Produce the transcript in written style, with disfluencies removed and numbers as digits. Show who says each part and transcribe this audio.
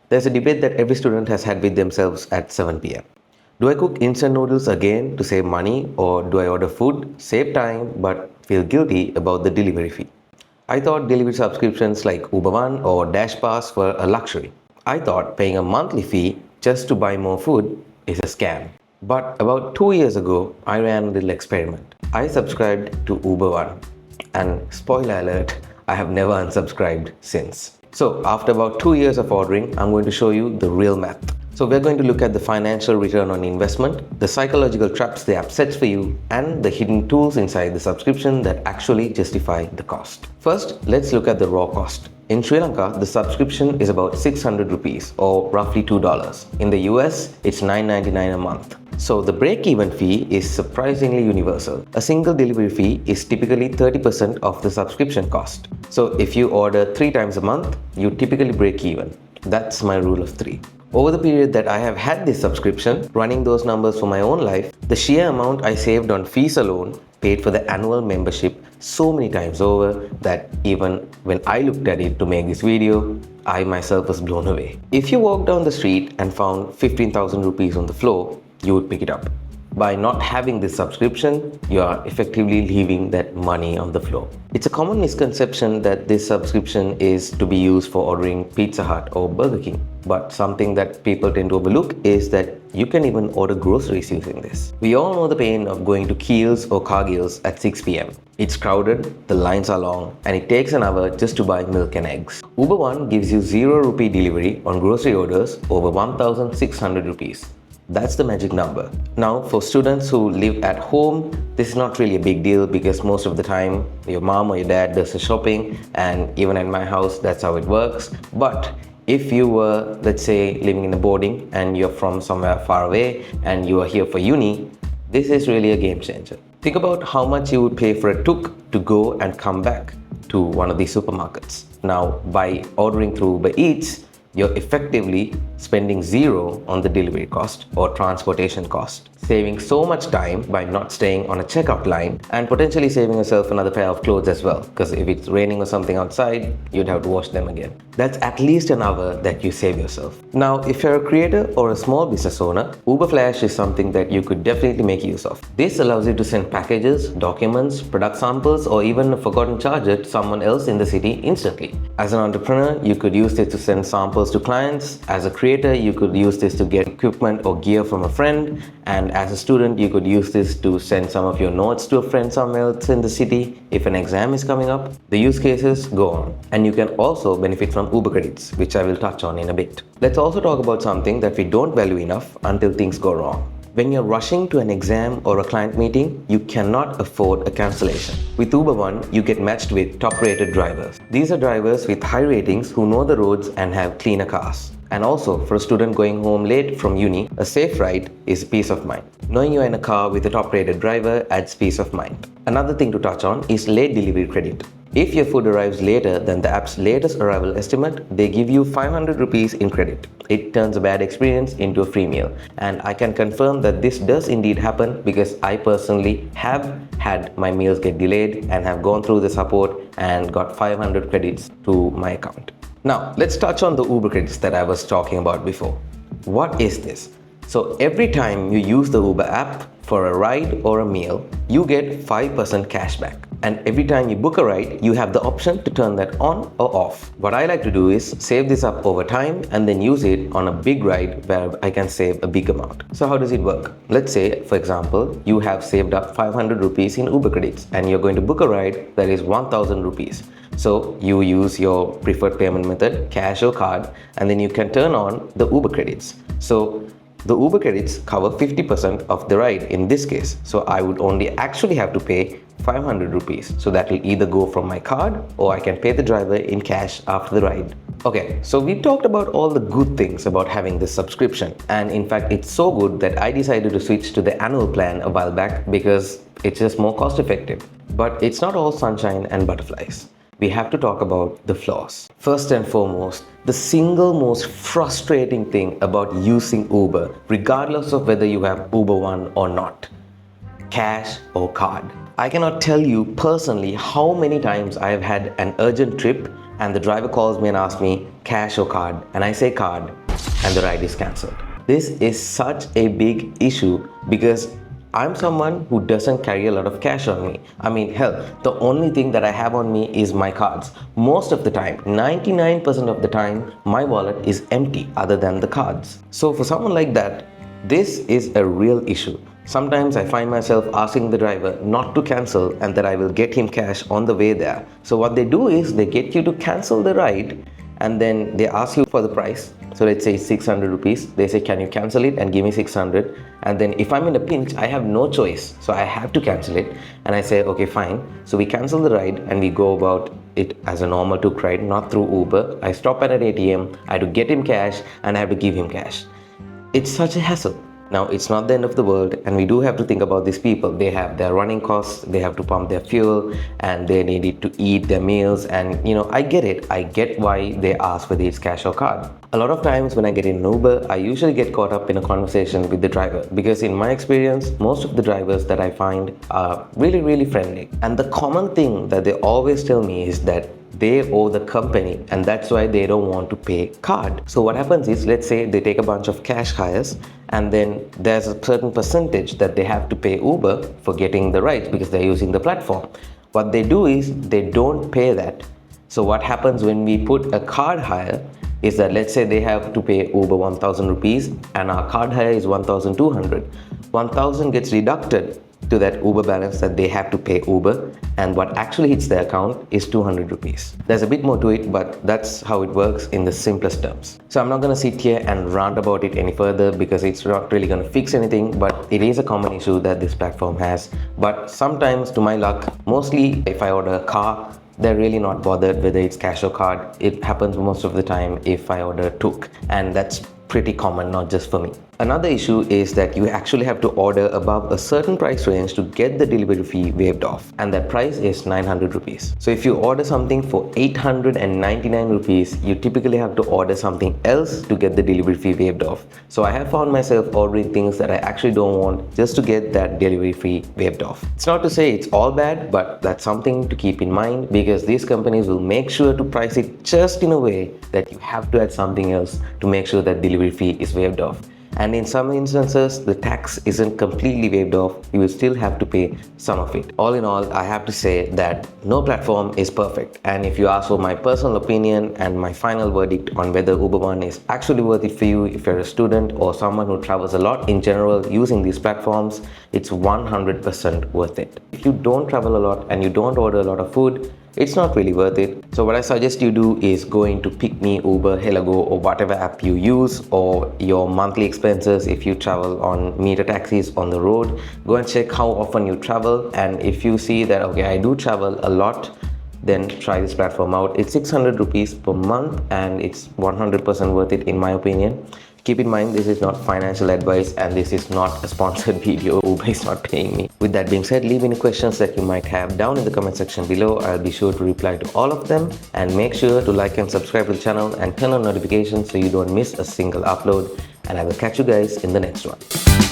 Speaker 1: There's a debate that every student has had with themselves at 7 pm. Do I cook instant noodles again to save money, or do I order food, save time, but feel guilty about the delivery fee? I thought delivery subscriptions like Uber One or Dash Pass were a luxury. I thought paying a monthly fee just to buy more food is a scam. But about 2 years ago, I ran a little experiment. I subscribed to Uber One, and spoiler alert, I have never unsubscribed since. So after about 2 years of ordering, I'm going to show you the real math. So we're going to look at the financial return on investment, the psychological traps the app sets for you, and the hidden tools inside the subscription that actually justify the cost. First, let's look at the raw cost. In Sri Lanka, the subscription is about 600 rupees or roughly $2. In the US, it's $9.99 a month. So the break-even fee is surprisingly universal. A single delivery fee is typically 30% of the subscription cost. So if you order 3 times a month, you typically break even. That's my rule of 3. Over the period that I have had this subscription, running those numbers for my own life, the sheer amount I saved on fees alone paid for the annual membership so many times over that even when I looked at it to make this video, I myself was blown away. If you walk down the street and found 15,000 rupees on the floor, you would pick it up. By not having this subscription, you are effectively leaving that money on the floor. It's a common misconception that this subscription is to be used for ordering Pizza Hut or Burger King. But something that people tend to overlook is that you can even order groceries using this. We all know the pain of going to Keels or Cargill's at 6 pm. It's crowded, the lines are long, and it takes an hour just to buy milk and eggs. Uber One gives you 0 rupee delivery on grocery orders over 1,600 rupees. That's the magic number. Now, for students who live at home, this is not really a big deal because most of the time your mom or your dad does the shopping, and even at my house, that's how it works. But if you were, let's say, living in a boarding and you're from somewhere far away and you are here for uni, this is really a game changer. Think about how much you would pay for a tuk to go and come back to one of these supermarkets. Now, by ordering through Uber Eats, you're effectively spending 0 on the delivery cost or transportation cost, saving so much time by not staying on a checkout line, and potentially saving yourself another pair of clothes as well, because if it's raining or something outside, you'd have to wash them again. That's at least an hour that you save yourself. Now, if you're a creator or a small business owner, Uber Flash is something that you could definitely make use of. This allows you to send packages, documents, product samples, or even a forgotten charger to someone else in the city instantly. As an entrepreneur, you could use this to send samples to clients. As a creator, you could use this to get equipment or gear from a friend. And as a student, you could use this to send some of your notes to a friend somewhere else in the city if an exam is coming up. The use cases go on. And you can also benefit from Uber credits, which I will touch on in a bit. Let's also talk about something that we don't value enough until things go wrong. When you're rushing to an exam or a client meeting, you cannot afford a cancellation. With Uber One, you get matched with top-rated drivers. These are drivers with high ratings who know the roads and have cleaner cars. And also, for a student going home late from uni, a safe ride is peace of mind. Knowing you're in a car with a top-rated driver adds peace of mind. Another thing to touch on is late delivery credit. If your food arrives later than the app's latest arrival estimate, they give you 500 rupees in credit. It turns a bad experience into a free meal. And I can confirm that this does indeed happen because I personally have had my meals get delayed and have gone through the support and got 500 credits to my account. Now, let's touch on the Uber credits that I was talking about before. What is this? So every time you use the Uber app for a ride or a meal, you get 5% cashback. And every time you book a ride, you have the option to turn that on or off. What I like to do is save this up over time and then use it on a big ride where I can save a big amount. So how does it work? Let's say, for example, you have saved up 500 rupees in Uber credits and you're going to book a ride that is 1000 rupees. So you use your preferred payment method, cash or card, and then you can turn on the Uber credits. So the Uber credits cover 50% of the ride in this case. So I would only actually have to pay 500 rupees. So that will either go from my card or I can pay the driver in cash after the ride. Okay, so we talked about all the good things about having this subscription. And in fact, it's so good that I decided to switch to the annual plan a while back because it's just more cost effective. But it's not all sunshine and butterflies. We have to talk about the flaws. First and foremost, the single most frustrating thing about using Uber, regardless of whether you have Uber One or not, cash or card. I cannot tell you personally how many times I have had an urgent trip and the driver calls me and asks me cash or card, and I say card, and the ride is cancelled. This is such a big issue because I'm someone who doesn't carry a lot of cash on me. I mean, hell, the only thing that I have on me is my cards. Most of the time, 99% of the time, my wallet is empty other than the cards. So for someone like that, this is a real issue. Sometimes I find myself asking the driver not to cancel and that I will get him cash on the way there. So what they do is they get you to cancel the ride and then they ask you for the price. So let's say 600 rupees. They say, can you cancel it and give me 600? And then if I'm in a pinch, I have no choice. So I have to cancel it. And I say, okay, fine. So we cancel the ride and we go about it as a normal took ride, not through Uber. I stop at an ATM, I have to get him cash and I have to give him cash. It's such a hassle. Now, it's not the end of the world, and we do have to think about these people. They have their running costs, they have to pump their fuel, and they need to eat their meals. And I get it. I get why they ask whether it's cash or card. A lot of times when I get in an Uber, I usually get caught up in a conversation with the driver because in my experience, most of the drivers that I find are really, really friendly. And the common thing that they always tell me is that they owe the company and that's why they don't want to pay card. So what happens is, let's say they take a bunch of cash hires and then there's a certain percentage that they have to pay Uber for getting the rides because they're using the platform. What they do is they don't pay that. So what happens when we put a card hire is that, let's say they have to pay Uber 1000 rupees and our card hire is 1200. 1000 gets deducted to that Uber balance that they have to pay Uber, and what actually hits their account is 200 rupees. There's a bit more to it, but that's how it works in the simplest terms. So I'm not going to sit here and rant about it any further because it's not really going to fix anything, but it is a common issue that this platform has. But sometimes, to my luck, mostly if I order a car, they're really not bothered whether it's cash or card. It happens most of the time if I order tuk, and that's pretty common, not just for me. Another issue is that you actually have to order above a certain price range to get the delivery fee waived off, and that price is 900 rupees. So if you order something for 899 rupees, you typically have to order something else to get the delivery fee waived off. So I have found myself ordering things that I actually don't want just to get that delivery fee waived off. It's not to say it's all bad, but that's something to keep in mind because these companies will make sure to price it just in a way that you have to add something else to make sure that delivery fee is waived off. And in some instances, the tax isn't completely waived off. You will still have to pay some of it. All in all, I have to say that no platform is perfect. And if you ask for my personal opinion and my final verdict on whether Uber One is actually worth it for you if you're a student or someone who travels a lot in general using these platforms, it's 100% worth it. If you don't travel a lot and you don't order a lot of food, it's not really worth it. So what I suggest you do is go into Pick Me, Uber, Helago, or whatever app you use, or your monthly expenses if you travel on meter taxis on the road. Go and check how often you travel, and if you see that, okay, I do travel a lot, then try this platform out. It's 600 rupees per month and it's 100% worth it in my opinion. Keep in mind, this is not financial advice and this is not a sponsored video. Uber is not paying me. With that being said, leave any questions that you might have down in the comment section below. I'll be sure to reply to all of them, and make sure to like and subscribe to the channel and turn on notifications so you don't miss a single upload. And I will catch you guys in the next one.